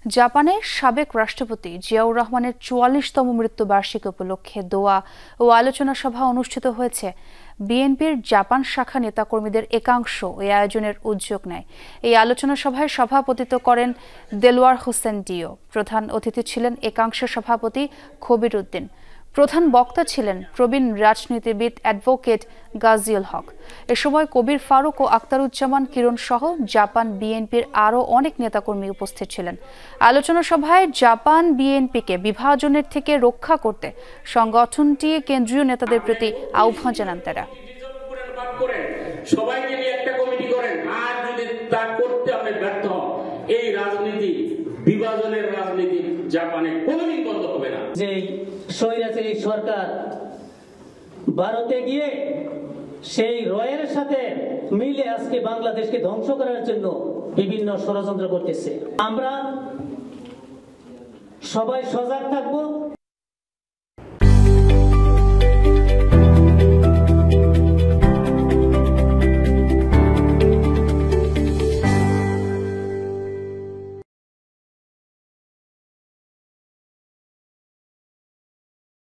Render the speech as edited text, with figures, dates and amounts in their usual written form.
জাপানের সাবেক রাষ্ট্রপতি জিয়াউর রহমানের ৪৪তম মৃত্যুবার্ষিকী উপলক্ষে দোয়া ও আলোচনা সভা অনুষ্ঠিত হয়েছে। বিএনপির জাপান শাখা নেতাকর্মীদের একাংশ এই আয়োজনের উদ্যোগ নেয়। এই আলোচনা সভায় সভাপতিত্ব করেন দেলোয়ার হোসেন ডিও। প্রধান অতিথি ছিলেন একাংশ সভাপতি খবির উদ্দিন। প্রধান বক্তা ছিলেন প্রবীণ রাজনীতিবিদ অ্যাডভোকেট গাজীউল হক। এ সময় কবির ফারুক ও আখতারুজ্জামান কিরণ সহ জাপান বিএনপির আরও অনেক নেতাকর্মী উপস্থিত ছিলেন। আলোচনা সভায় জাপান বিএনপিকে বিভাজনের থেকে রক্ষা করতে সংগঠনটি কেন্দ্রীয় নেতাদের প্রতি আহ্বান জানান তারা। সবাইকে নিয়ে একটা কমিটি করেন, আর যদি তা করতে আপনি ব্যর্থ হন, এই রাজনীতি, বিভাজনের রাজনীতি জাপানে কোনোদিন বন্ধ হবে না। যে স্বৈরাচারী সরকার ভারতে গিয়ে সেই রয়ের সাথে মিলে আজকে বাংলাদেশকে ধ্বংস করার জন্য বিভিন্ন ষড়যন্ত্র করতেছে। আমরা সবাই সজাগ থাকবো।